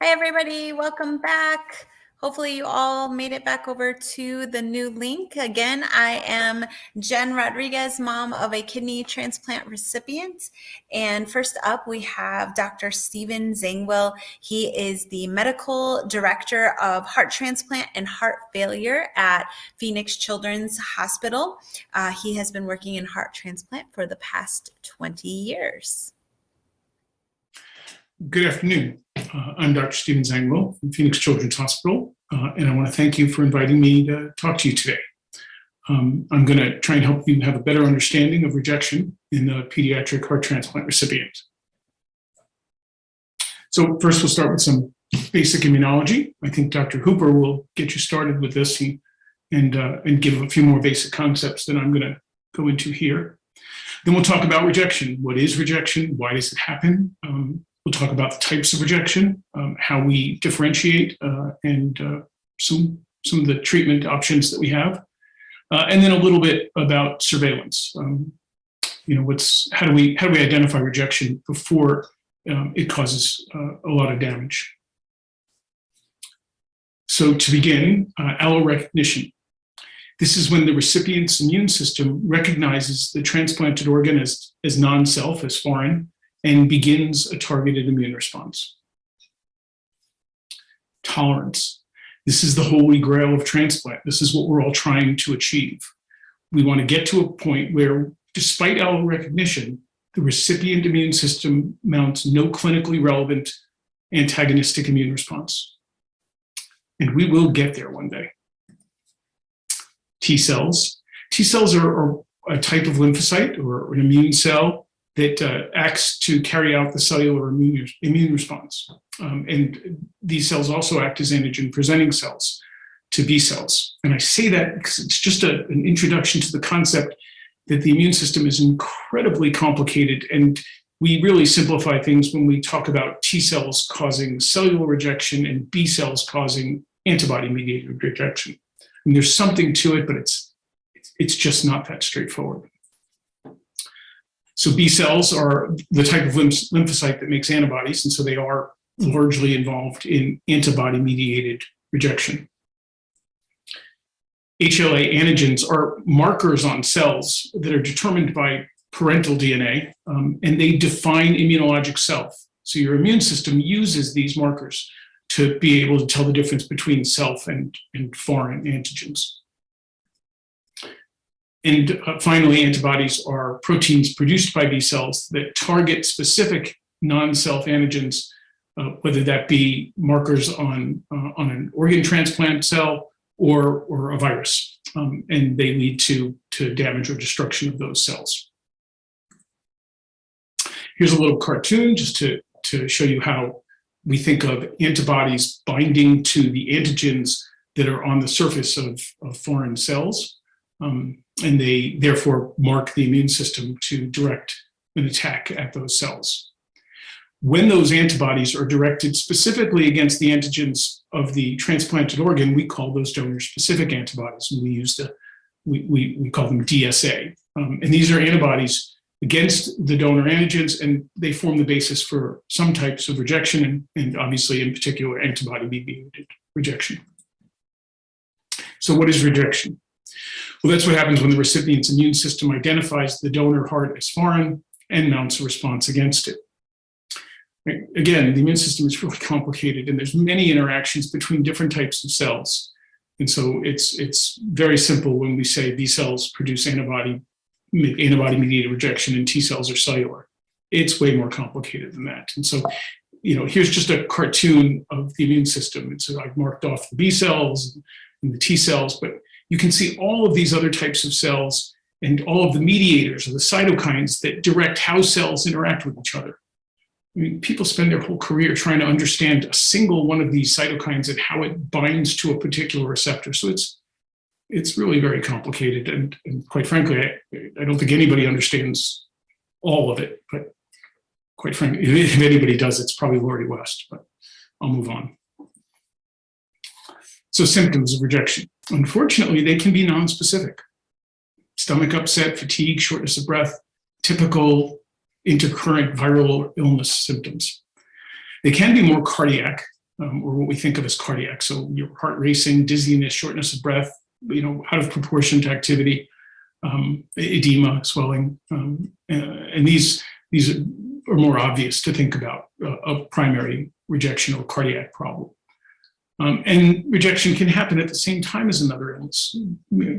Hi, everybody. Welcome back. Hopefully you all made it back over to the new link. Again, I am Jen Rodriguez, mom of a kidney transplant recipient. And first up, we have Dr. Stephen Zangwill. He is the medical director of heart transplant and heart failure at Phoenix Children's Hospital. He has been working in heart transplant for the past 20 years. Good afternoon. I'm Dr. Stephen Zangwill from Phoenix Children's Hospital, and I want to thank you for inviting me to talk to you today. I'm going to try and help you have a better understanding of rejection in the pediatric heart transplant recipient. So first, we'll start with some basic immunology. I think Dr. Hooper will get you started with this and give a few more basic concepts that I'm going to go into here. Then we'll talk about rejection. What is rejection? Why does it happen? We'll talk about the types of rejection, how we differentiate, and some of the treatment options that we have, and then a little bit about surveillance. How do we identify rejection before it causes a lot of damage? So to begin, allorecognition. This is when the recipient's immune system recognizes the transplanted organ as non-self, as foreign, and begins a targeted immune response. Tolerance. This is the holy grail of transplant. This is what we're all trying to achieve. We want to get to a point where, despite allorecognition, the recipient immune system mounts no clinically relevant antagonistic immune response. And we will get there one day. T cells. T cells are a type of lymphocyte or an immune cell that acts to carry out the cellular immune response. And these cells also act as antigen-presenting cells to B cells. And I say that because it's just an introduction to the concept that the immune system is incredibly complicated, and we really simplify things when we talk about T cells causing cellular rejection and B cells causing antibody-mediated rejection. I mean, there's something to it, but it's just not that straightforward. So B cells are the type of lymphocyte that makes antibodies, and so they are largely involved in antibody-mediated rejection. HLA antigens are markers on cells that are determined by parental DNA, and they define immunologic self. So your immune system uses these markers to be able to tell the difference between self and foreign antigens. And finally, antibodies are proteins produced by B cells that target specific non-self antigens, whether that be markers on an organ transplant cell or a virus, and they lead to damage or destruction of those cells. Here's a little cartoon just to show you how we think of antibodies binding to the antigens that are on the surface of foreign cells. And they therefore mark the immune system to direct an attack at those cells. When those antibodies are directed specifically against the antigens of the transplanted organ, we call those donor-specific antibodies, and we call them DSA. And these are antibodies against the donor antigens, and they form the basis for some types of rejection, and obviously in particular antibody-mediated rejection. So what is rejection? Well, that's what happens when the recipient's immune system identifies the donor heart as foreign and mounts a response against it. Right? Again, the immune system is really complicated, and there's many interactions between different types of cells. And so it's very simple when we say B cells produce antibody-mediated rejection and T cells are cellular. It's way more complicated than that. And so, here's just a cartoon of the immune system. And so I've marked off the B cells and the T cells, but you can see all of these other types of cells and all of the mediators or the cytokines that direct how cells interact with each other. I mean, people spend their whole career trying to understand a single one of these cytokines and how it binds to a particular receptor. So it's really very complicated. And quite frankly, I don't think anybody understands all of it. But quite frankly, if anybody does, it's probably Lori West. But I'll move on. So symptoms of rejection. Unfortunately, they can be nonspecific. Stomach upset, fatigue, shortness of breath, typical intercurrent viral illness symptoms. They can be more cardiac, or what we think of as cardiac. So your heart racing, dizziness, shortness of breath, out of proportion to activity, edema, swelling, and these are more obvious to think about a primary rejection or cardiac problem. And rejection can happen at the same time as another illness.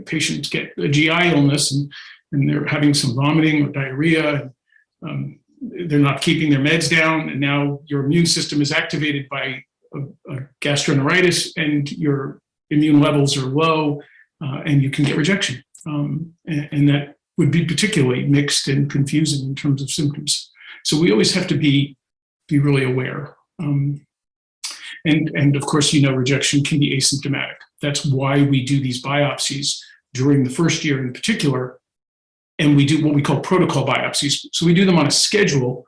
Patients get a GI illness and they're having some vomiting or diarrhea. They're not keeping their meds down, and now your immune system is activated by a gastroenteritis, and your immune levels are low, and you can get rejection. And that would be particularly mixed and confusing in terms of symptoms. So we always have to be really aware. And of course, rejection can be asymptomatic. That's why we do these biopsies during the first year in particular. And we do what we call protocol biopsies. So we do them on a schedule,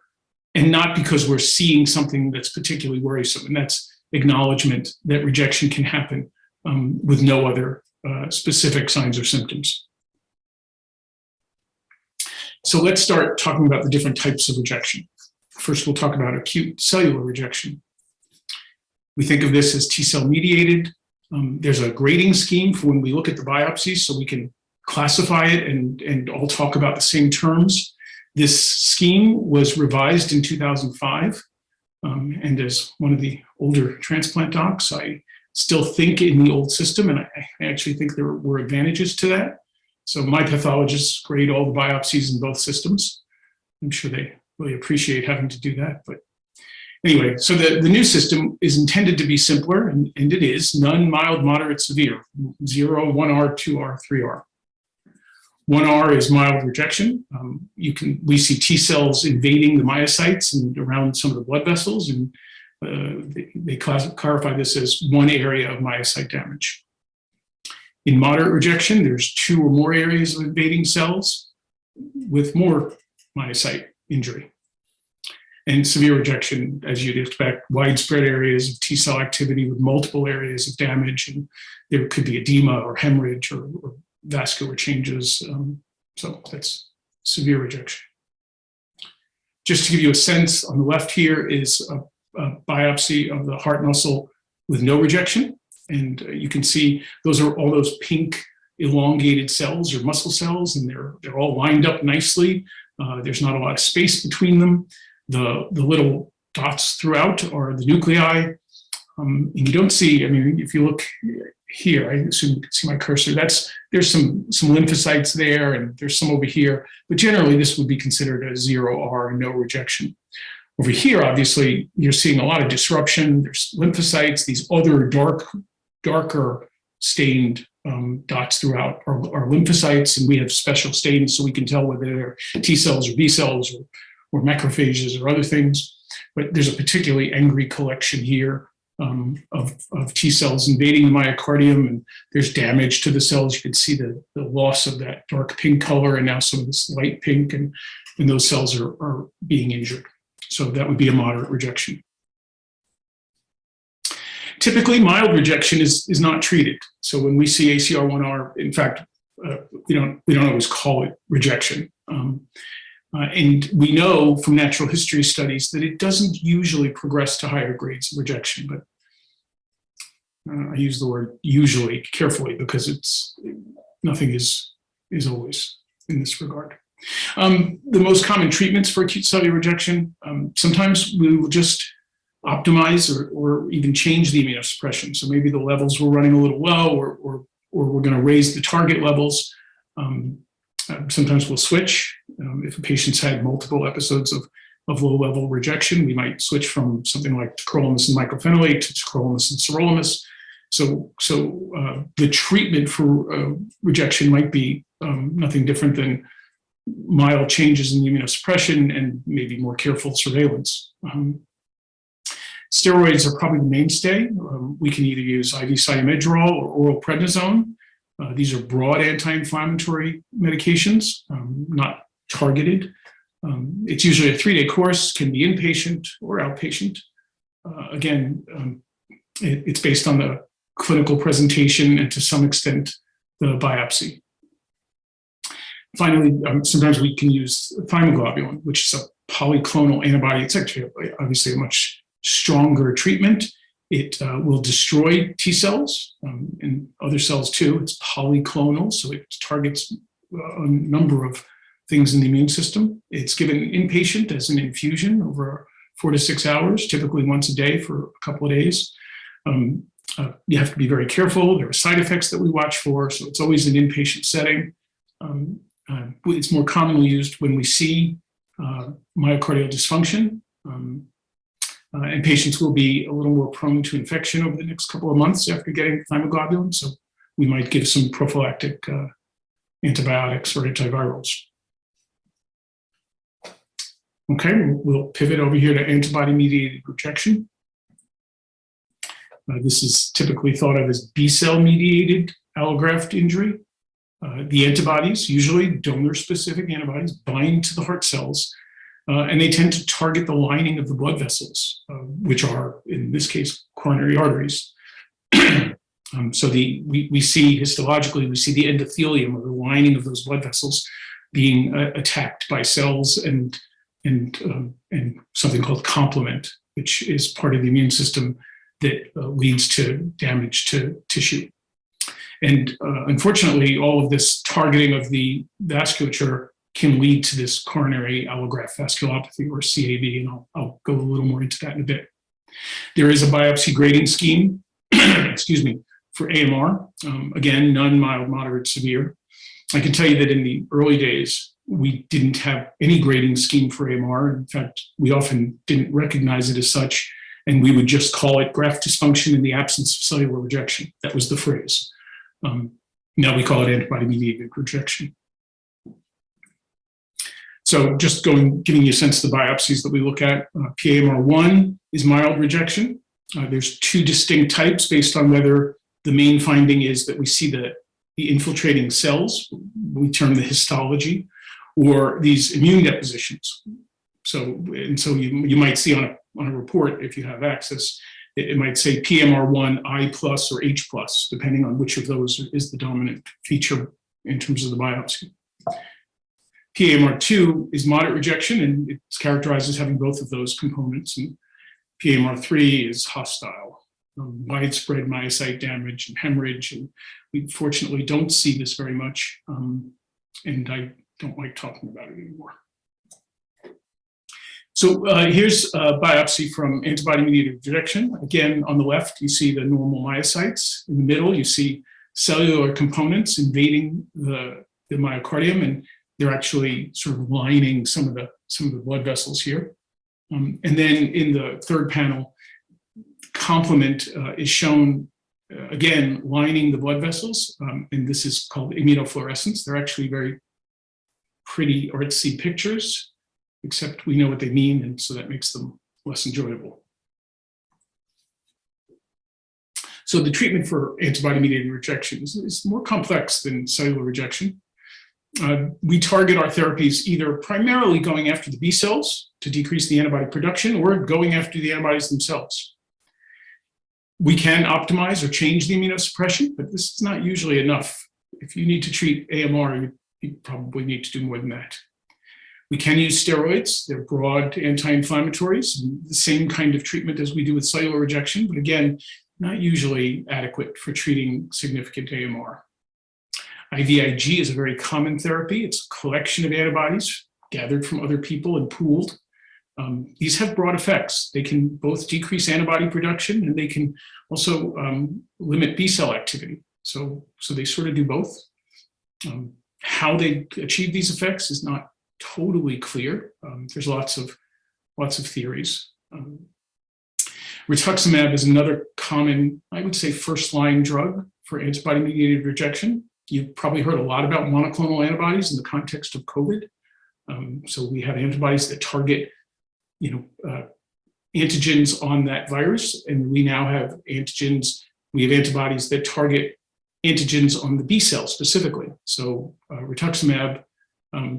and not because we're seeing something that's particularly worrisome. And that's acknowledgement that rejection can happen with no other specific signs or symptoms. So let's start talking about the different types of rejection. First, we'll talk about acute cellular rejection. We think of this as T-cell mediated. There's a grading scheme for when we look at the biopsies, so we can classify it and all talk about the same terms. This scheme was revised in 2005. And as one of the older transplant docs, I still think in the old system, and I actually think there were advantages to that. So my pathologists grade all the biopsies in both systems. I'm sure they really appreciate having to do that. But anyway, so the new system is intended to be simpler, and it is: none, mild, moderate, severe, 0, 1R, 2R, 3R. 1R is mild rejection. We see T cells invading the myocytes and around some of the blood vessels, and they clarify this as one area of myocyte damage. In moderate rejection, there's 2 or more areas of invading cells with more myocyte injury. And severe rejection, as you'd expect, widespread areas of T cell activity with multiple areas of damage, and there could be edema or hemorrhage or vascular changes. So that's severe rejection. Just to give you a sense, on the left here is a biopsy of the heart muscle with no rejection. And you can see those are all those pink elongated cells or muscle cells, and they're all lined up nicely. There's not a lot of space between them. The little dots throughout are the nuclei. And you don't see, if you look here, I assume you can see my cursor, there's some lymphocytes there, and there's some over here, but generally this would be considered a 0R, no rejection. Over here, obviously, you're seeing a lot of disruption. There's lymphocytes, these other darker stained dots throughout are lymphocytes, and we have special stains so we can tell whether they're T cells or B cells or macrophages or other things. But there's a particularly angry collection here of T cells invading the myocardium, and there's damage to the cells. You can see the loss of that dark pink color and now some of this light pink, and those cells are being injured. So that would be a moderate rejection. Typically, mild rejection is not treated. So when we see ACR1R, in fact, we don't always call it rejection. And we know from natural history studies that it doesn't usually progress to higher grades of rejection, but I use the word usually carefully because nothing is always in this regard. The most common treatments for acute cellular rejection, sometimes we will just optimize or even change the immunosuppression. So maybe the levels were running a little low, or we're going to raise the target levels. Sometimes we'll switch. If a patient's had multiple episodes of low-level rejection, we might switch from something like tacrolimus and mycophenolate to tacrolimus and sirolimus. So the treatment for rejection might be nothing different than mild changes in the immunosuppression and maybe more careful surveillance. Steroids are probably the mainstay. We can either use IV cytomedrol or oral prednisone. These are broad anti-inflammatory medications, not targeted. It's usually a 3-day course, can be inpatient or outpatient. Again, it's based on the clinical presentation and to some extent the biopsy. Finally, sometimes we can use thymoglobulin, which is a polyclonal antibody. It's actually obviously a much stronger treatment, It will destroy T cells and other cells too. It's polyclonal, so it targets a number of things in the immune system. It's given inpatient as an infusion over 4 to 6 hours, typically once a day for a couple of days. You have to be very careful. There are side effects that we watch for, so it's always an inpatient setting. It's more commonly used when we see myocardial dysfunction, and patients will be a little more prone to infection over the next couple of months after getting thymoglobulin, so we might give some prophylactic antibiotics or antivirals. Okay, we'll pivot over here to antibody-mediated rejection. This is typically thought of as B-cell mediated allograft injury. The antibodies, usually donor-specific antibodies, bind to the heart cells, and they tend to target the lining of the blood vessels, which are, in this case, coronary arteries. So we see histologically, we see the endothelium, or the lining of those blood vessels, being attacked by cells and something called complement, which is part of the immune system that leads to damage to tissue. And unfortunately, all of this targeting of the vasculature can lead to this coronary allograft vasculopathy, or CAV, and I'll go a little more into that in a bit. There is a biopsy grading scheme, excuse me, for AMR. Again, none, mild, moderate, severe. I can tell you that in the early days, we didn't have any grading scheme for AMR. In fact, we often didn't recognize it as such, and we would just call it graft dysfunction in the absence of cellular rejection. That was the phrase. Now we call it antibody-mediated rejection. So just giving you a sense of the biopsies that we look at. PAMR1 is mild rejection. There's 2 distinct types based on whether the main finding is that we see the infiltrating cells, we term the histology, or these immune depositions. So you might see on a report, if you have access, it might say PMR1 I plus or H plus, depending on which of those is the dominant feature in terms of the biopsy. PAMR2 is moderate rejection, and it's characterized as having both of those components. And PAMR3 is hostile, widespread myocyte damage and hemorrhage. And we fortunately don't see this very much, and I don't like talking about it anymore. So here's a biopsy from antibody-mediated rejection. Again, on the left, you see the normal myocytes. In the middle, you see cellular components invading the myocardium, and they're actually sort of lining some of the blood vessels here. And then in the third panel, complement is shown, again, lining the blood vessels, and this is called immunofluorescence. They're actually very pretty artsy pictures, except we know what they mean, and so that makes them less enjoyable. So the treatment for antibody-mediated rejection is more complex than cellular rejection. We target our therapies either primarily going after the B cells to decrease the antibody production, or going after the antibodies themselves. We can optimize or change the immunosuppression, but this is not usually enough. If you need to treat AMR, you probably need to do more than that. We can use steroids. They're broad anti-inflammatories, the same kind of treatment as we do with cellular rejection, but again, not usually adequate for treating significant AMR. IVIG is a very common therapy. It's a collection of antibodies gathered from other people and pooled. These have broad effects. They can both decrease antibody production, and they can also limit B cell activity. So they sort of do both. How they achieve these effects is not totally clear. There's lots of theories. Rituximab is another common, I would say, first-line drug for antibody-mediated rejection. You've probably heard a lot about monoclonal antibodies in the context of COVID. So we have antibodies that target, antigens on that virus, and we now have antibodies that target antigens on the B cell specifically. So rituximab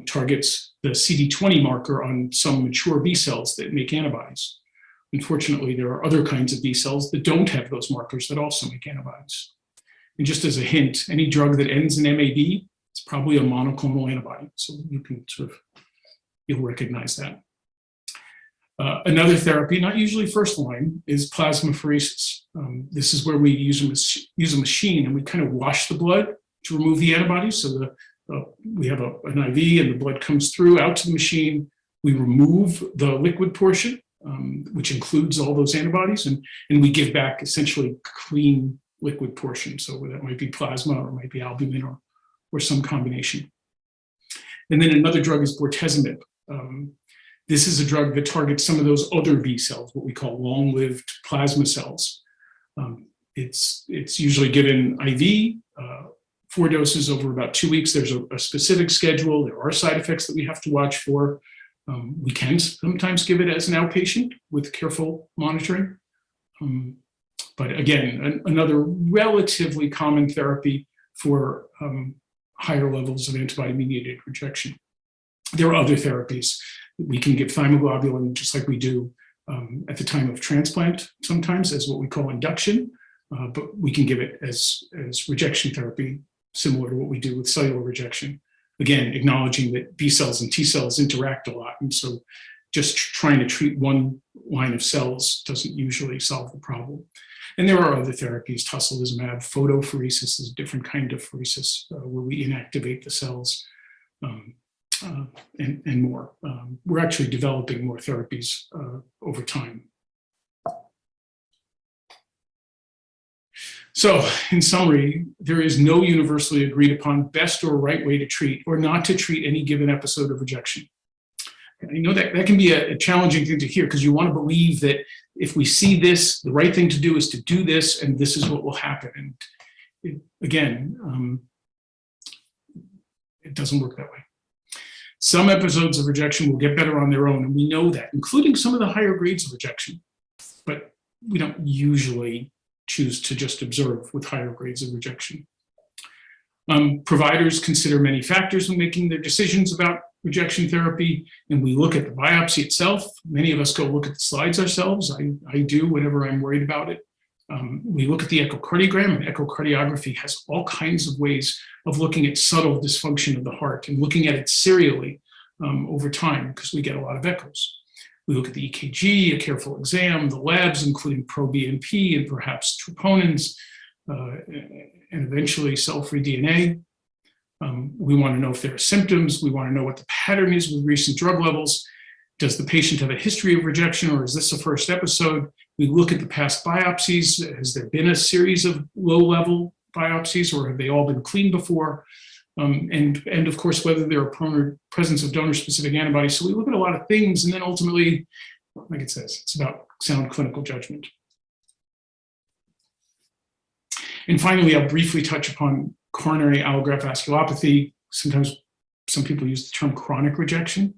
targets the CD20 marker on some mature B cells that make antibodies. Unfortunately, there are other kinds of B cells that don't have those markers that also make antibodies. And just as a hint, any drug that ends in MAB, it's probably a monoclonal antibody. So you can you'll recognize that. Another therapy, not usually first line, is plasmapheresis. This is where we use a machine and we kind of wash the blood to remove the antibodies. So we have an IV and the blood comes through out to the machine. We remove the liquid portion, which includes all those antibodies, and we give back essentially clean liquid portion. So that might be plasma or it might be albumin or some combination. And then another drug is bortezomib. This is a drug that targets some of those other B cells, what we call long-lived plasma cells. It's usually given IV, 4 doses over about 2 weeks. There's a specific schedule. There are side effects that we have to watch for. We can sometimes give it as an outpatient with careful monitoring. But again, another relatively common therapy for higher levels of antibody-mediated rejection. There are other therapies. We can give thymoglobulin just like we do at the time of transplant sometimes as what we call induction, but we can give it as rejection therapy, similar to what we do with cellular rejection. Again, acknowledging that B cells and T cells interact a lot, and so just trying to treat one line of cells doesn't usually solve the problem. And there are other therapies, tocilizumab, photopheresis is a different kind of pheresis where we inactivate the cells, and more. We're actually developing more therapies over time. So in summary, there is no universally agreed upon best or right way to treat or not to treat any given episode of rejection. I know that can be a challenging thing to hear because you want to believe that if we see this, the right thing to do is to do this, and this is what will happen. And again, it doesn't work that way. Some episodes of rejection will get better on their own, and we know that, including some of the higher grades of rejection. But we don't usually choose to just observe with higher grades of rejection. Providers consider many factors when making their decisions about rejection therapy, and we look at the biopsy itself. Many of us go look at the slides ourselves. I do whenever I'm worried about it. We look at the echocardiogram, and echocardiography has all kinds of ways of looking at subtle dysfunction of the heart and looking at it serially over time because we get a lot of echoes. We look at the EKG, a careful exam, the labs, including proBNP and perhaps troponins, and eventually cell-free DNA. We want to know if there are symptoms. We want to know what the pattern is with recent drug levels. Does the patient have a history of rejection, or is this a first episode? We look at the past biopsies. Has there been a series of low-level biopsies, or have they all been clean before? And of course, whether there are presence of donor-specific antibodies. So we look at a lot of things, and then ultimately, like it says, it's about sound clinical judgment. And finally, I'll briefly touch upon coronary allograft vasculopathy. Sometimes some people use the term chronic rejection.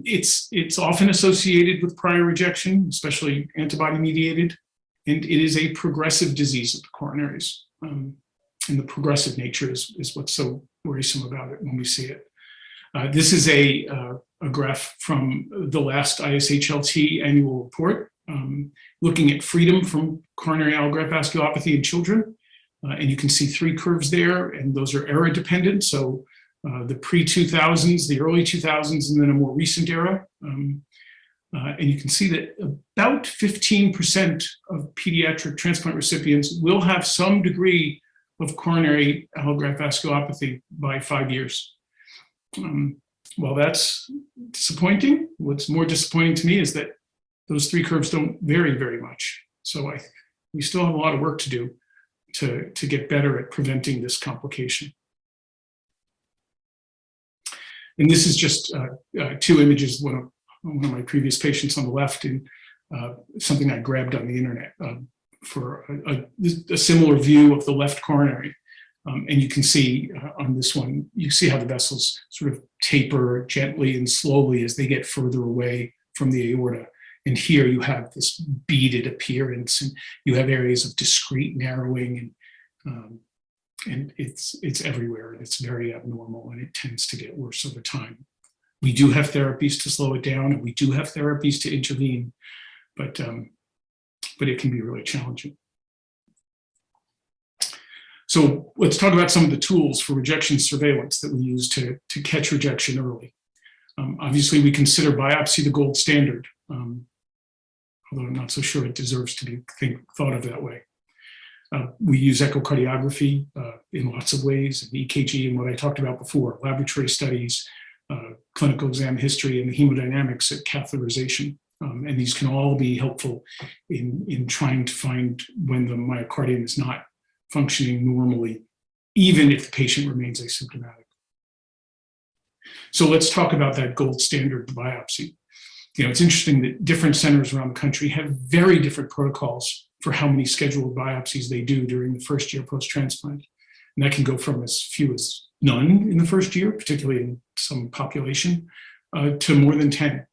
It's often associated with prior rejection, especially antibody-mediated, and it is a progressive disease of the coronaries. And the progressive nature is what's so worrisome about it when we see it. This is a graph from the last ISHLT annual report, looking at freedom from coronary allograft vasculopathy in children. And you can see 3 curves there, and those are era dependent. So the pre-2000s, the early 2000s, and then a more recent era. And you can see that about 15% of pediatric transplant recipients will have some degree of coronary allograft vasculopathy by 5 years. While that's disappointing, what's more disappointing to me is that those 3 curves don't vary very much. So we still have a lot of work to do to get better at preventing this complication. And this is just 2 images, one of my previous patients on the left, and something I grabbed on the internet for a similar view of the left coronary. And you can see on this one, you see how the vessels sort of taper gently and slowly as they get further away from the aorta. And here you have this beaded appearance, and you have areas of discrete narrowing, and it's everywhere, and it's very abnormal, and it tends to get worse over time. We do have therapies to slow it down, and we do have therapies to intervene, but it can be really challenging. So let's talk about some of the tools for rejection surveillance that we use to catch rejection early. Obviously, we consider biopsy the gold standard, although I'm not so sure it deserves to be thought of that way. We use echocardiography in lots of ways, and EKG and what I talked about before, laboratory studies, clinical exam history, and the hemodynamics at catheterization. And these can all be helpful in trying to find when the myocardium is not functioning normally, even if the patient remains asymptomatic. So let's talk about that gold standard biopsy. It's interesting that different centers around the country have very different protocols for how many scheduled biopsies they do during the first year post-transplant. And that can go from as few as none in the first year, particularly in some population, to more than 10.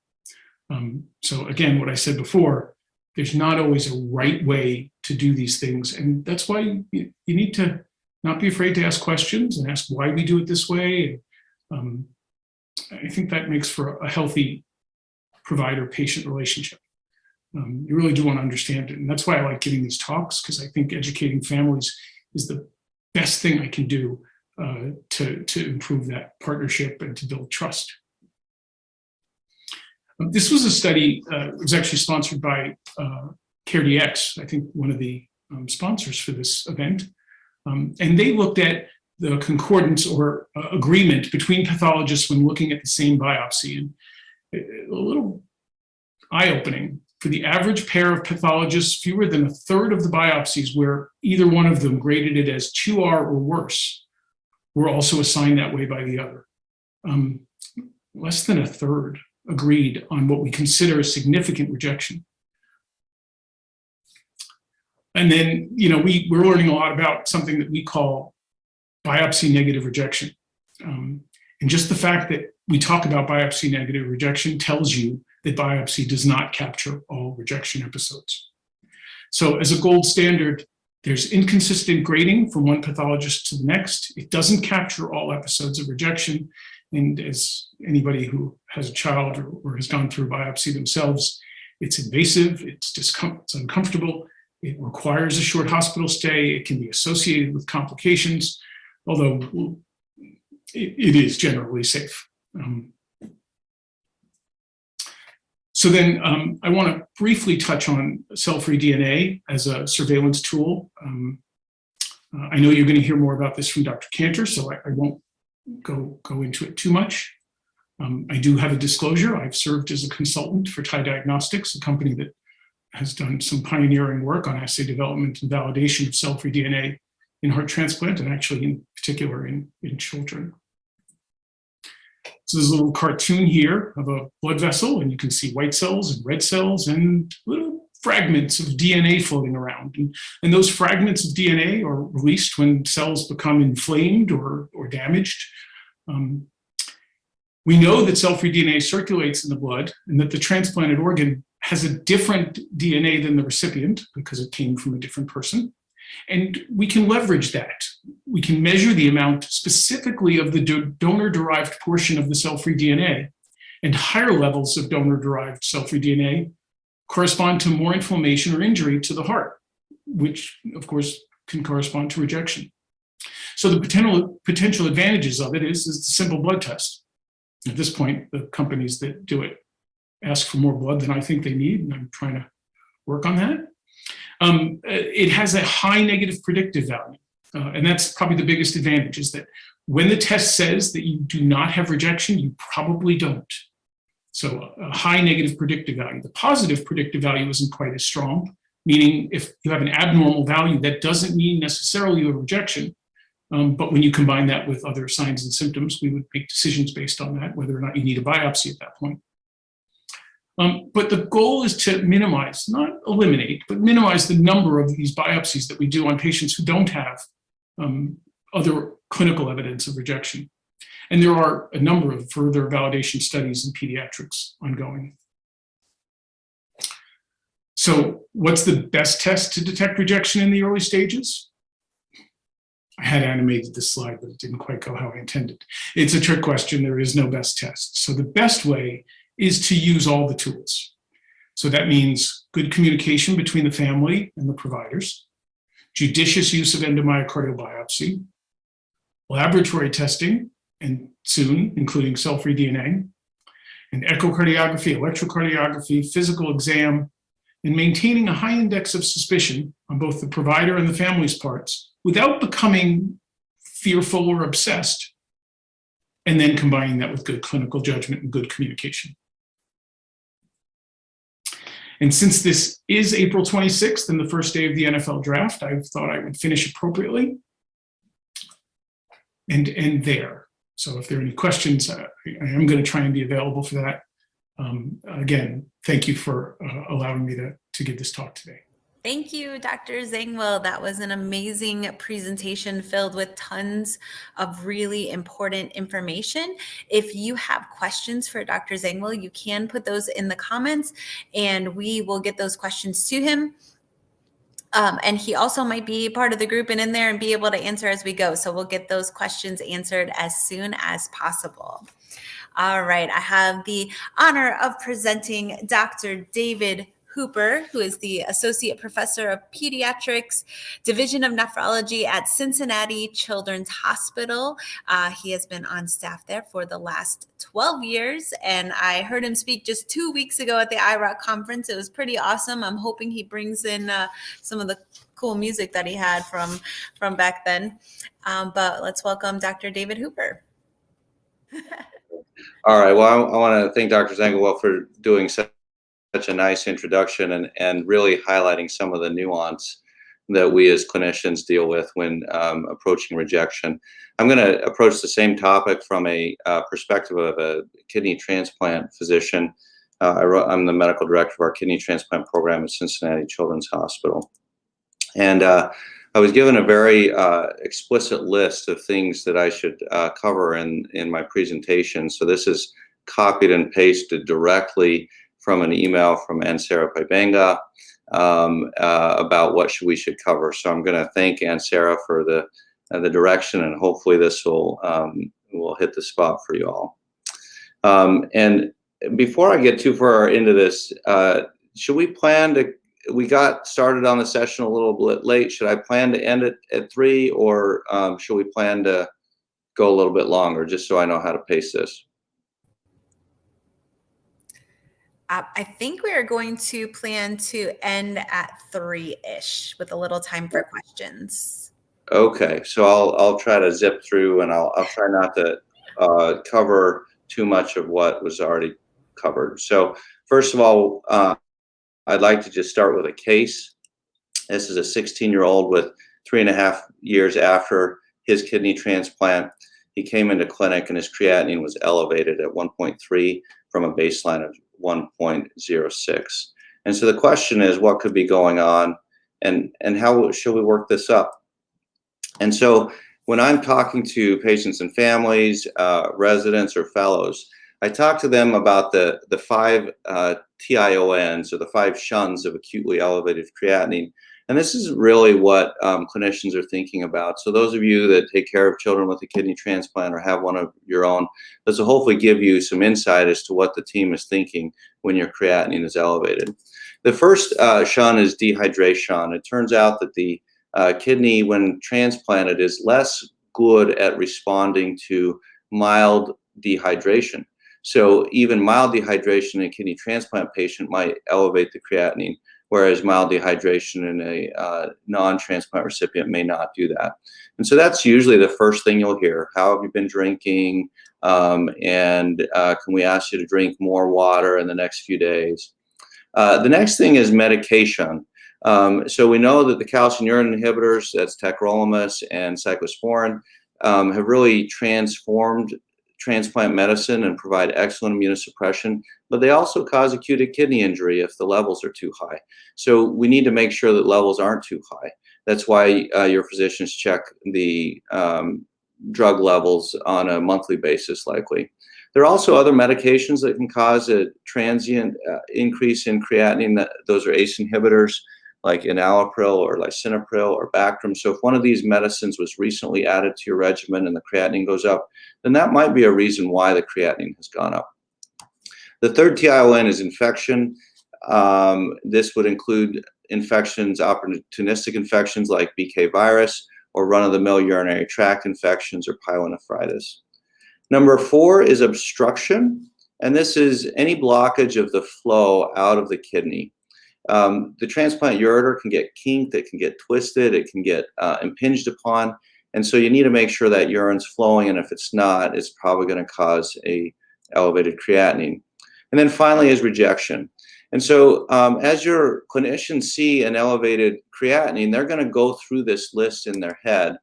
So again, what I said before, there's not always a right way to do these things. And that's why you need to not be afraid to ask questions and ask why we do it this way. I think that makes for a healthy provider-patient relationship. You really do want to understand it. And that's why I like giving these talks, because I think educating families is the best thing I can do to improve that partnership and to build trust. This was a study, it was actually sponsored by CareDx, I think one of the sponsors for this event. And they looked at the concordance or agreement between pathologists when looking at the same biopsy. And a little eye-opening. For the average pair of pathologists, fewer than a third of the biopsies where either one of them graded it as 2R or worse were also assigned that way by the other. Less than a third agreed on what we consider a significant rejection. And then, we're learning a lot about something that we call biopsy negative rejection. And just the fact that we talk about biopsy negative rejection tells you that biopsy does not capture all rejection episodes. So as a gold standard, there's inconsistent grading from one pathologist to the next. It doesn't capture all episodes of rejection. And as anybody who has a child or has gone through biopsy themselves, it's invasive, it's uncomfortable, it requires a short hospital stay, it can be associated with complications, although it is generally safe. So then I want to briefly touch on cell-free DNA as a surveillance tool. I know you're going to hear more about this from Dr. Cantor, so I won't go into it too much. I do have a disclosure. I've served as a consultant for TIE Diagnostics, a company that has done some pioneering work on assay development and validation of cell-free DNA in heart transplant, and actually in particular in children. So there's a little cartoon here of a blood vessel, and you can see white cells and red cells and little fragments of DNA floating around. And those fragments of DNA are released when cells become inflamed or damaged. We know that cell-free DNA circulates in the blood and that the transplanted organ has a different DNA than the recipient because it came from a different person. And we can leverage that. We can measure the amount specifically of the donor-derived portion of the cell-free DNA, and higher levels of donor-derived cell-free DNA correspond to more inflammation or injury to the heart, which of course can correspond to rejection. So the potential advantages of it is a simple blood test. At this point, the companies that do it ask for more blood than I think they need, and I'm trying to work on that. It has a high negative predictive value, and that's probably the biggest advantage, is that when the test says that you do not have rejection, you probably don't. So a high negative predictive value. The positive predictive value isn't quite as strong, meaning if you have an abnormal value, that doesn't mean necessarily a rejection. But when you combine that with other signs and symptoms, we would make decisions based on that, whether or not you need a biopsy at that point. But the goal is to minimize, not eliminate, but minimize the number of these biopsies that we do on patients who don't have other clinical evidence of rejection. And there are a number of further validation studies in pediatrics ongoing. So what's the best test to detect rejection in the early stages? I had animated this slide, but it didn't quite go how I intended. It's a trick question. There is no best test. So the best way is to use all the tools. So that means good communication between the family and the providers, judicious use of endomyocardial biopsy, laboratory testing, and soon, including cell-free DNA, an echocardiography, electrocardiography, physical exam, and maintaining a high index of suspicion on both the provider and the family's parts without becoming fearful or obsessed, and then combining that with good clinical judgment and good communication. And since this is April 26th and the first day of the NFL draft, I thought I would finish appropriately and end there. So if there are any questions, I am going to try and be available for that. Again, thank you for allowing me to give this talk today. Thank you, Dr. Zangwill. That was an amazing presentation filled with tons of really important information. If you have questions for Dr. Zangwill, you can put those in the comments and we will get those questions to him. And he also might be part of the group and in there and be able to answer as we go. So we'll get those questions answered as soon as possible. All right, I have the honor of presenting Dr. David Hooper, who is the Associate Professor of Pediatrics, Division of Nephrology at Cincinnati Children's Hospital. He has been on staff there for the last 12 years, and I heard him speak just 2 weeks ago at the IROC conference. It was pretty awesome. I'm hoping he brings in some of the cool music that he had from back then. But let's welcome Dr. David Hooper. All right. Well, I want to thank Dr. Zangwill for doing such a nice introduction and really highlighting some of the nuance that we as clinicians deal with when approaching rejection. I'm going to approach the same topic from a perspective of a kidney transplant physician. I'm the medical director of our kidney transplant program at Cincinnati Children's Hospital. And I was given a very explicit list of things that I should cover in my presentation. So this is copied and pasted directly from an email from Ansara Paibenga about what we should cover. So I'm going to thank Ansara for the direction, and hopefully this will hit the spot for you all. And before I get too far into this, should we plan to? We got started on the session a little bit late. Should I plan to end it at 3, or should we plan to go a little bit longer, just so I know how to pace this? I think we are going to plan to end at 3-ish with a little time for questions. Okay, so I'll try to zip through, and I'll try not to cover too much of what was already covered. So first of all, I'd like to just start with a case. This is a 16-year-old with 3.5 years after his kidney transplant. He came into clinic and his creatinine was elevated at 1.3 from a baseline of 1.06. And so the question is, what could be going on, and how should we work this up? And so when I'm talking to patients and families, residents or fellows, I talk to them about the 5 TIONs, or the 5 shuns of acutely elevated creatinine. And this is really what clinicians are thinking about. So those of you that take care of children with a kidney transplant or have one of your own, this will hopefully give you some insight as to what the team is thinking when your creatinine is elevated. The first shun is dehydration. It turns out that the kidney, when transplanted, is less good at responding to mild dehydration. So even mild dehydration in a kidney transplant patient might elevate the creatinine, whereas mild dehydration in a non-transplant recipient may not do that. And so that's usually the first thing you'll hear. How have you been drinking? Can we ask you to drink more water in the next few days? The next thing is medication. So we know that the calcium urine inhibitors, that's tacrolimus and cyclosporin, have really transformed transplant medicine and provide excellent immunosuppression, but they also cause acute kidney injury if the levels are too high. So we need to make sure that levels aren't too high. That's why your physicians check the drug levels on a monthly basis, likely. There are also other medications that can cause a transient increase in creatinine. Those are ACE inhibitors, like enalapril or lisinopril or Bactrim. So if one of these medicines was recently added to your regimen and the creatinine goes up, then that might be a reason why the creatinine has gone up. The third TION is infection. This would include infections, opportunistic infections like BK virus, or run-of-the-mill urinary tract infections or pyelonephritis. Number 4 is obstruction. And this is any blockage of the flow out of the kidney. The transplant ureter can get kinked, it can get twisted, it can get impinged upon. And so you need to make sure that urine's flowing, and if it's not, it's probably going to cause a elevated creatinine. And then finally is rejection. And so as your clinicians see an elevated creatinine, they're going to go through this list in their head.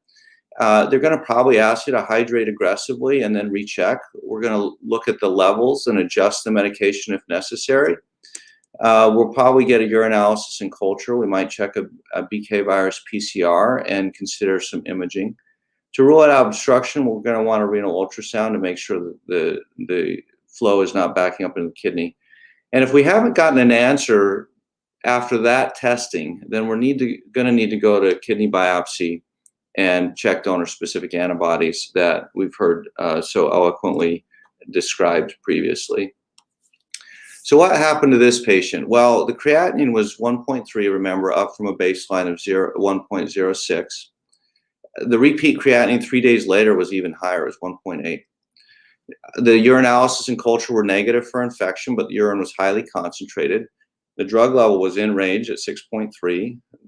They're going to probably ask you to hydrate aggressively and then recheck. We're going to look at the levels and adjust the medication if necessary. We'll probably get a urinalysis and culture. We might check a BK virus PCR and consider some imaging. To rule out obstruction, we're going to want a renal ultrasound to make sure that the flow is not backing up into the kidney. And if we haven't gotten an answer after that testing, then we're going to need to go to kidney biopsy and check donor-specific antibodies that we've heard so eloquently described previously. So what happened to this patient? Well, the creatinine was 1.3, remember, up from a baseline of 1.06. The repeat creatinine 3 days later was even higher, it was 1.8. The urinalysis and culture were negative for infection, but the urine was highly concentrated. The drug level was in range at 6.3.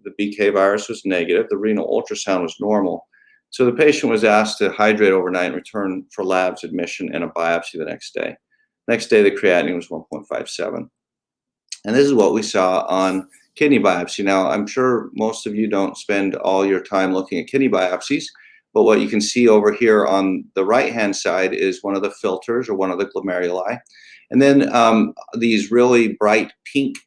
The BK virus was negative. The renal ultrasound was normal. So the patient was asked to hydrate overnight and return for labs admission and a biopsy the next day. Next day, the creatinine was 1.57. And this is what we saw on kidney biopsy. Now, I'm sure most of you don't spend all your time looking at kidney biopsies, but what you can see over here on the right-hand side is one of the filters or one of the glomeruli. And then these really bright pink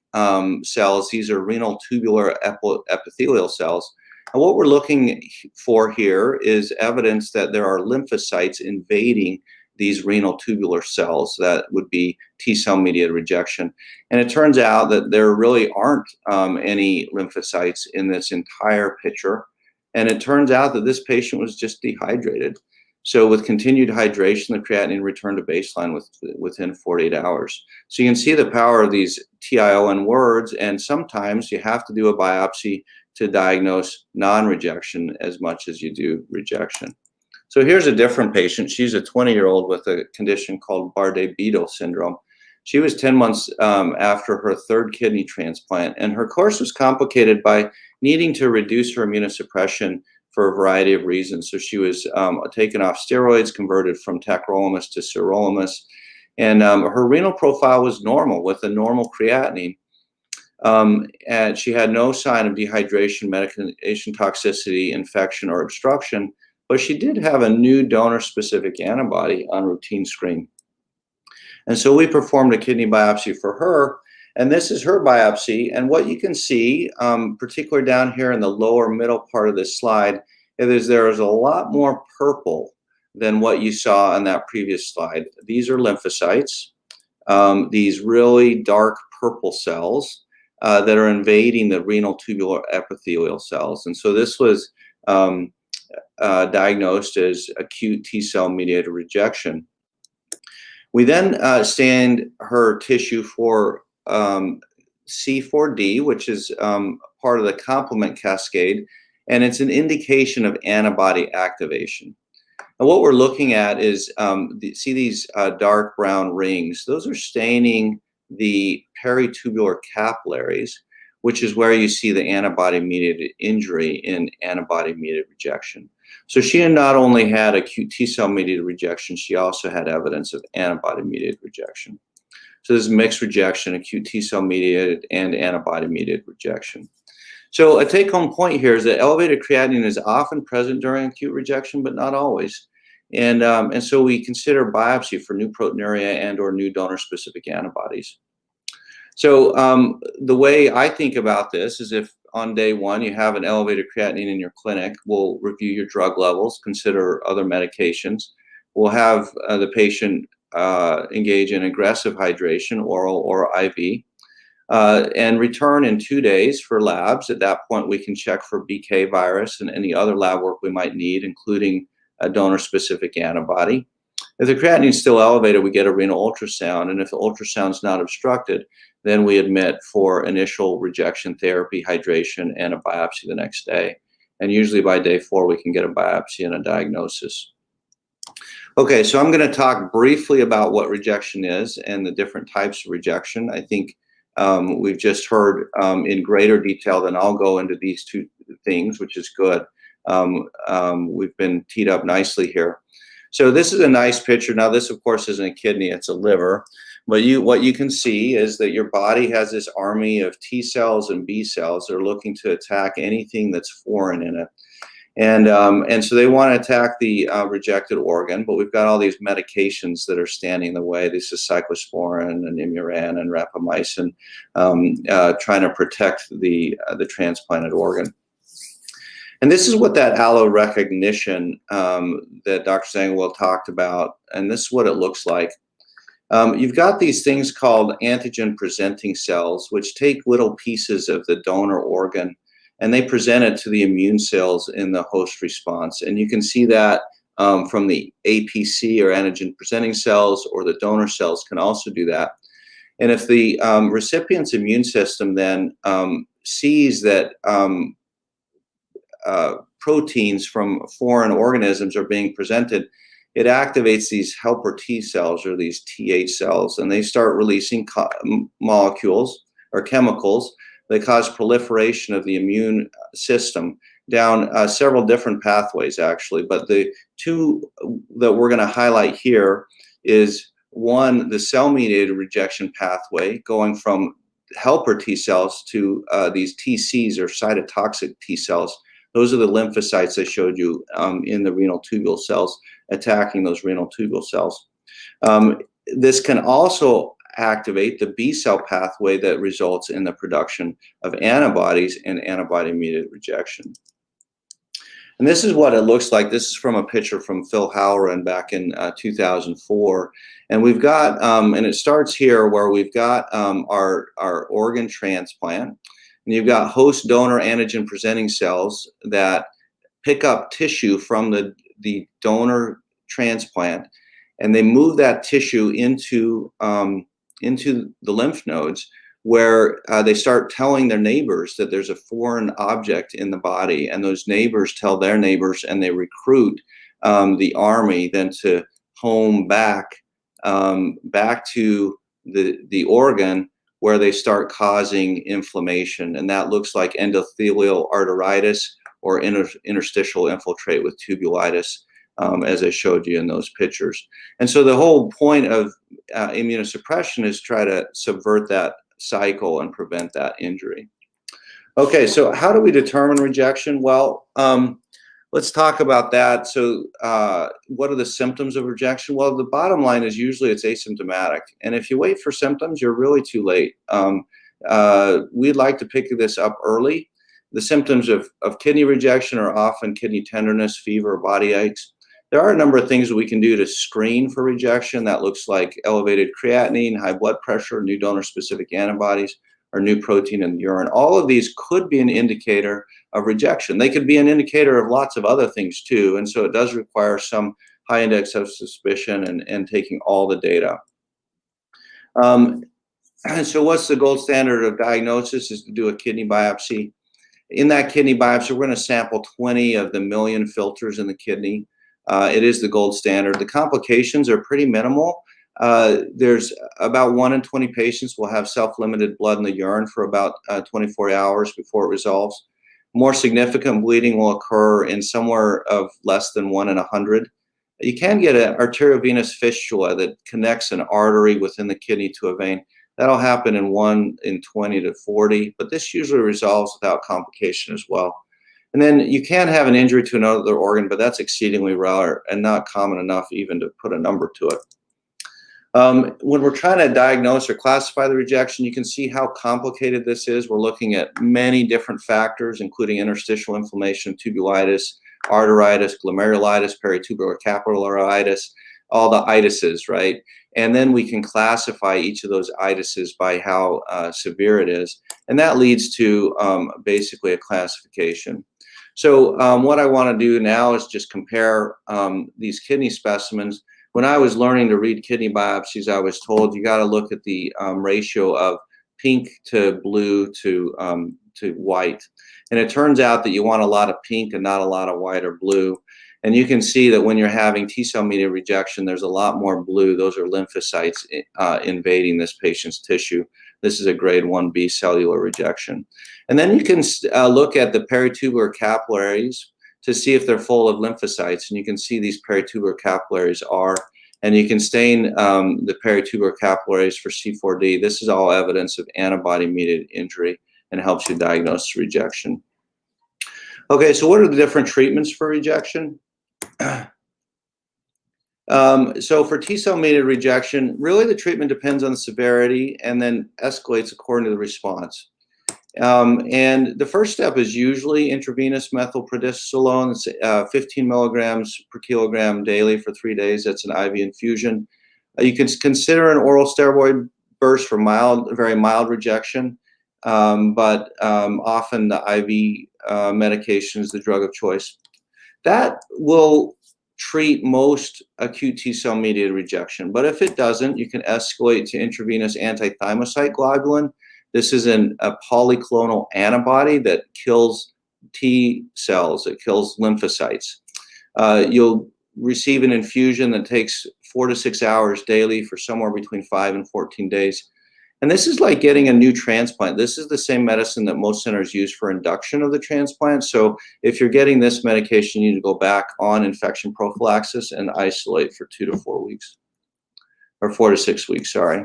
cells, these are renal tubular epithelial cells. And what we're looking for here is evidence that there are lymphocytes invading these renal tubular cells. That would be T-cell mediated rejection. And it turns out that there really aren't any lymphocytes in this entire picture. And it turns out that this patient was just dehydrated. So with continued hydration, the creatinine returned to baseline within 48 hours. So you can see the power of these TION words, and sometimes you have to do a biopsy to diagnose non-rejection as much as you do rejection. So here's a different patient. She's a 20-year-old with a condition called Bardet-Biedl syndrome. She was 10 months after her third kidney transplant, and her course was complicated by needing to reduce her immunosuppression for a variety of reasons. So she was taken off steroids, converted from tacrolimus to sirolimus, and her renal profile was normal with a normal creatinine. And she had no sign of dehydration, medication toxicity, infection, or obstruction, but she did have a new donor-specific antibody on routine screen. And so we performed a kidney biopsy for her, and this is her biopsy. And what you can see, particularly down here in the lower middle part of this slide, is there is a lot more purple than what you saw on that previous slide. These are lymphocytes, these really dark purple cells that are invading the renal tubular epithelial cells. And so this was diagnosed as acute T-cell mediated rejection. We then stained her tissue for C4D, which is part of the complement cascade, and it's an indication of antibody activation. And what we're looking at is, see these dark brown rings? Those are staining the peritubular capillaries, which is where you see the antibody-mediated injury in antibody-mediated rejection. So she not only had acute T-cell mediated rejection, she also had evidence of antibody-mediated rejection. So this is mixed rejection, acute T-cell mediated and antibody-mediated rejection. So a take-home point here is that elevated creatinine is often present during acute rejection, but not always. And so we consider biopsy for new proteinuria and or new donor-specific antibodies. So the way I think about this is if on day one you have an elevated creatinine in your clinic, we'll review your drug levels, consider other medications. We'll have the patient engage in aggressive hydration, oral or IV, and return in 2 days for labs. At that point, we can check for BK virus and any other lab work we might need, including a donor-specific antibody. If the creatinine is still elevated, we get a renal ultrasound, and if the ultrasound is not obstructed, then we admit for initial rejection therapy, hydration, and a biopsy the next day. And usually by day 4, we can get a biopsy and a diagnosis. Okay, so I'm going to talk briefly about what rejection is and the different types of rejection. I think we've just heard in greater detail than I'll go into these two things, which is good. We've been teed up nicely here. So this is a nice picture. Now this, of course, isn't a kidney, it's a liver. But what you can see is that your body has this army of T cells and B cells that are looking to attack anything that's foreign in it. And so they want to attack the rejected organ, but we've got all these medications that are standing in the way. This is cyclosporin and Imuran and rapamycin, trying to protect the transplanted organ. And this is what that allorecognition that Dr. Zangwill talked about, and this is what it looks like. You've got these things called antigen-presenting cells, which take little pieces of the donor organ, and they present it to the immune cells in the host response. And you can see that from the APC, or antigen-presenting cells, or the donor cells can also do that. And if the recipient's immune system then sees that proteins from foreign organisms are being presented, it activates these helper T cells, or these TH cells, and they start releasing molecules or chemicals that cause proliferation of the immune system down several different pathways, actually. But the two that we're going to highlight here is, one, the cell-mediated rejection pathway, going from helper T cells to these TCs, or cytotoxic T cells. Those are the lymphocytes I showed you in the renal tubule cells, attacking those renal tubule cells. This can also activate the B cell pathway that results in the production of antibodies and antibody-mediated rejection. And this is what it looks like. This is from a picture from Phil Halloran back in 2004. And we've got, and it starts here where we've got our organ transplant. And you've got host donor antigen presenting cells that pick up tissue from the donor transplant, and they move that tissue into the lymph nodes, where they start telling their neighbors that there's a foreign object in the body, and those neighbors tell their neighbors, and they recruit the army then to home back to the organ, where they start causing inflammation, and that looks like endothelial arteritis or interstitial infiltrate with tubulitis, as I showed you in those pictures. And so the whole point of immunosuppression is try to subvert that cycle and prevent that injury. Okay, so how do we determine rejection? Well, let's talk about that. So what are the symptoms of rejection? Well, the bottom line is usually it's asymptomatic. And if you wait for symptoms, you're really too late. We'd like to pick this up early. The symptoms of kidney rejection are often kidney tenderness, fever, body aches. There are a number of things that we can do to screen for rejection. That looks like elevated creatinine, high blood pressure, new donor-specific antibodies, or new protein in the urine. All of these could be an indicator of rejection. They could be an indicator of lots of other things too, and so it does require some high index of suspicion and taking all the data. So what's the gold standard of diagnosis? Is to do a kidney biopsy. In that kidney biopsy, we're going to sample 20 of the million filters in the kidney. It is the gold standard. The complications are pretty minimal. There's about 1 in 20 patients will have self-limited blood in the urine for about 24 hours before it resolves. More significant bleeding will occur in somewhere of less than 1 in 100. You can get an arteriovenous fistula that connects an artery within the kidney to a vein. That'll happen in 1 in 20 to 40, but this usually resolves without complication as well. And then you can have an injury to another organ, but that's exceedingly rare and not common enough even to put a number to it. When we're trying to diagnose or classify the rejection, you can see how complicated this is. We're looking at many different factors, including interstitial inflammation, tubulitis, arteritis, glomerulitis, peritubular capillaritis, all the itises, right? And then we can classify each of those itises by how severe it is. And that leads to basically a classification. So what I want to do now is just compare these kidney specimens. When I was learning to read kidney biopsies, I was told you got to look at the ratio of pink to blue to white. And it turns out that you want a lot of pink and not a lot of white or blue. And you can see that when you're having T-cell mediated rejection, there's a lot more blue. Those are lymphocytes invading this patient's tissue. This is a grade 1B cellular rejection. And then you can look at the peritubular capillaries to see if they're full of lymphocytes. And you can see these peritubular capillaries are, and you can stain the peritubular capillaries for C4D. This is all evidence of antibody-mediated injury and helps you diagnose rejection. Okay, so what are the different treatments for rejection? So for T-cell mediated rejection, really the treatment depends on the severity and then escalates according to the response. And the first step is usually intravenous methylprednisolone. It's 15 milligrams per kilogram daily for 3 days. That's an IV infusion. You can consider an oral steroid burst for very mild rejection, but often the IV medication is the drug of choice. That will treat most acute T-cell mediated rejection, but if it doesn't, you can escalate to intravenous anti-thymocyte globulin. This is a polyclonal antibody that kills T cells, it kills lymphocytes. You'll receive an infusion that takes 4 to 6 hours daily for somewhere between 5 and 14 days. And this is like getting a new transplant. This is the same medicine that most centers use for induction of the transplant. So if you're getting this medication, you need to go back on infection prophylaxis and isolate for 2 to 4 weeks, or 4 to 6 weeks, sorry.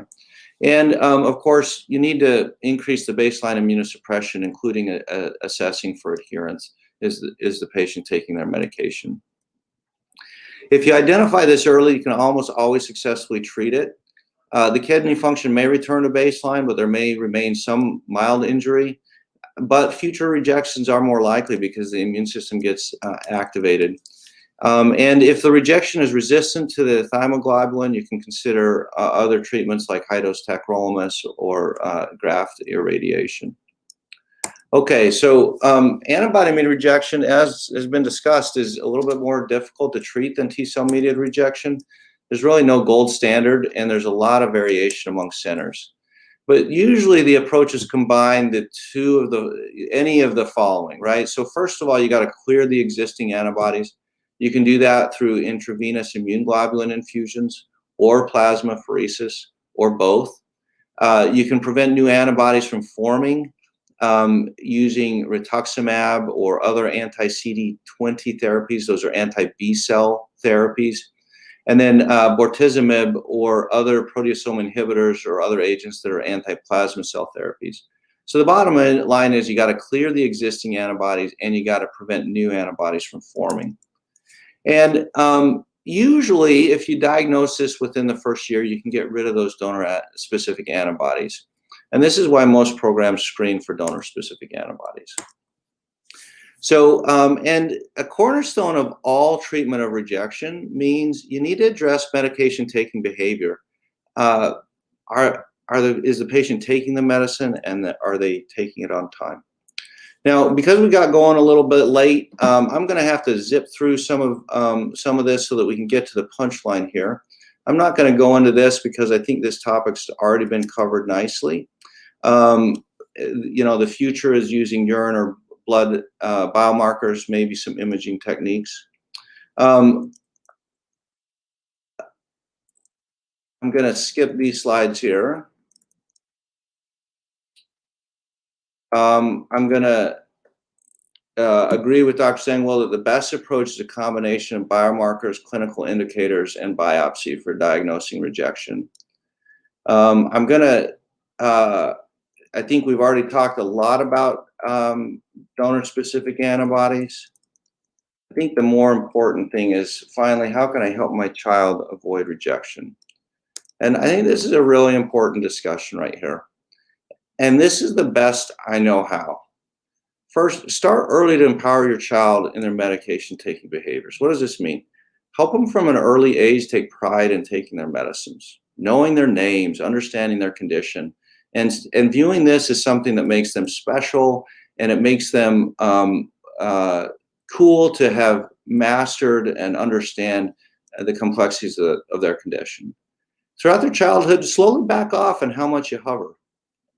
And of course, you need to increase the baseline immunosuppression, including assessing for adherence. Is the patient taking their medication? If you identify this early, you can almost always successfully treat it. The kidney function may return to baseline, but there may remain some mild injury. But future rejections are more likely because the immune system gets activated. And if the rejection is resistant to the thymoglobulin, you can consider other treatments like high-dose tacrolimus or graft irradiation. Okay, so antibody-mediated rejection, as has been discussed, is a little bit more difficult to treat than T-cell mediated rejection. There's really no gold standard, and there's a lot of variation among centers. But usually the approaches combine any of the following, right? So first of all, you got to clear the existing antibodies. You can do that through intravenous immune globulin infusions or plasmapheresis or both. You can prevent new antibodies from forming using rituximab or other anti-CD20 therapies. Those are anti-B cell therapies. And then bortezomib or other proteasome inhibitors or other agents that are anti-plasma cell therapies. So the bottom line is you got to clear the existing antibodies and you got to prevent new antibodies from forming. And usually, if you diagnose this within the first year, you can get rid of those donor-specific antibodies. And this is why most programs screen for donor-specific antibodies. So, and a cornerstone of all treatment of rejection means you need to address medication-taking behavior. Is the patient taking the medicine, and are they taking it on time? Now, because we got going a little bit late, I'm going to have to zip through some of this so that we can get to the punchline here. I'm not going to go into this because I think this topic's already been covered nicely. The future is using urine or blood biomarkers, maybe some imaging techniques. I'm going to skip these slides here. I'm going to agree with Dr. Zangwill that the best approach is a combination of biomarkers, clinical indicators, and biopsy for diagnosing rejection. I think we've already talked a lot about donor-specific antibodies. I think the more important thing is, finally, how can I help my child avoid rejection? And I think this is a really important discussion right here. And this is the best I know how. First, start early to empower your child in their medication-taking behaviors. What does this mean? Help them from an early age take pride in taking their medicines, knowing their names, understanding their condition, and viewing this as something that makes them special, and it makes them cool to have mastered and understand the complexities of their condition. Throughout their childhood, slowly back off on how much you hover.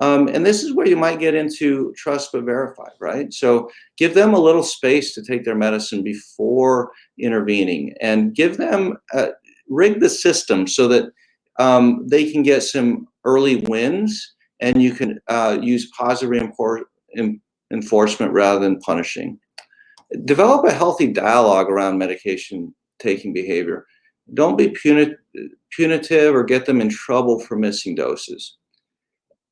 And this is where you might get into trust but verify, right? So give them a little space to take their medicine before intervening, and give them, rig the system so that they can get some early wins, and you can use positive enforcement rather than punishing. Develop a healthy dialogue around medication taking behavior. Don't be punitive or get them in trouble for missing doses.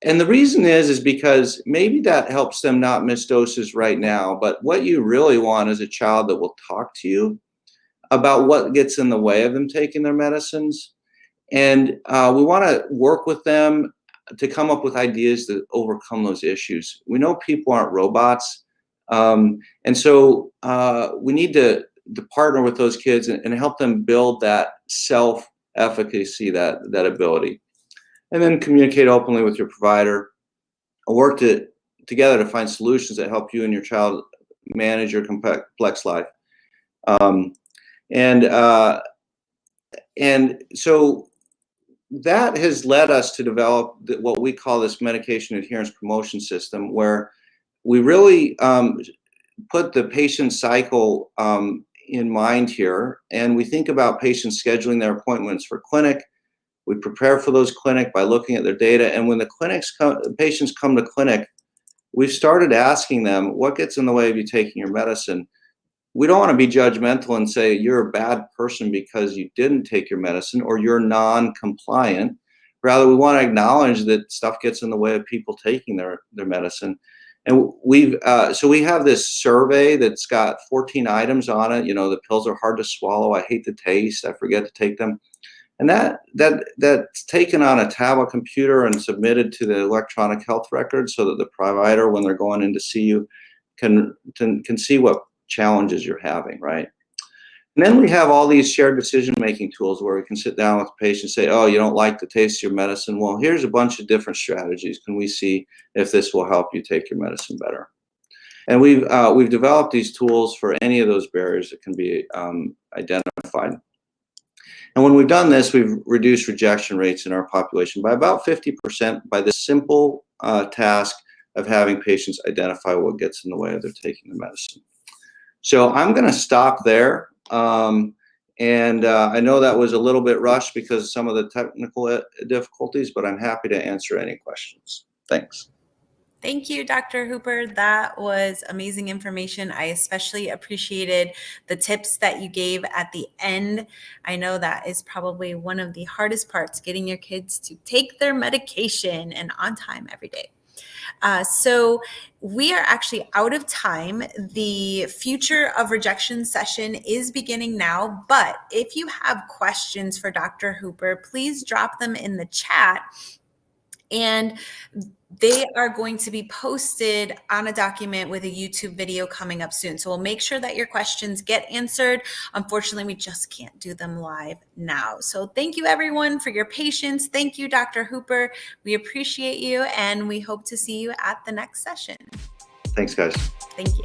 And the reason is because maybe that helps them not miss doses right now, but what you really want is a child that will talk to you about what gets in the way of them taking their medicines. And we want to work with them to come up with ideas that overcome those issues. We know people aren't robots. And so we need to partner with those kids and help them build that self-efficacy, that ability. And then communicate openly with your provider, and work together to find solutions that help you and your child manage your complex life. And so that has led us to develop what we call this medication adherence promotion system, where we really put the patient cycle in mind here, and we think about patients scheduling their appointments for clinic. We prepare for those clinic by looking at their data, and when the patients come to clinic, we've started asking them, what gets in the way of you taking your medicine? We don't want to be judgmental and say you're a bad person because you didn't take your medicine or you're non-compliant. Rather, we want to acknowledge that stuff gets in the way of people taking their medicine. And so we have this survey that's got 14 items on it. You know, the pills are hard to swallow. I hate the taste. I forget to take them. And that's taken on a tablet computer and submitted to the electronic health record, so that the provider, when they're going in to see you, can see what challenges you're having, right? And then we have all these shared decision-making tools where we can sit down with the patient and say, oh, you don't like the taste of your medicine? Well, here's a bunch of different strategies. Can we see if this will help you take your medicine better? And we've developed these tools for any of those barriers that can be identified. And when we've done this, we've reduced rejection rates in our population by about 50% by this simple task of having patients identify what gets in the way of their taking the medicine. So I'm going to stop there. And I know that was a little bit rushed because of some of the technical difficulties, but I'm happy to answer any questions. Thanks. Thank you, Dr. Hooper. That was amazing information. I especially appreciated the tips that you gave at the end. I know that is probably one of the hardest parts, getting your kids to take their medication and on time every day. So we are actually out of time. The Future of Rejection session is beginning now, but if you have questions for Dr. Hooper, please drop them in the chat, and they are going to be posted on a document with a YouTube video coming up soon. So we'll make sure that your questions get answered. Unfortunately, we just can't do them live now. So thank you everyone for your patience. Thank you, Dr. Hooper. We appreciate you, and we hope to see you at the next session. Thanks, guys. Thank you.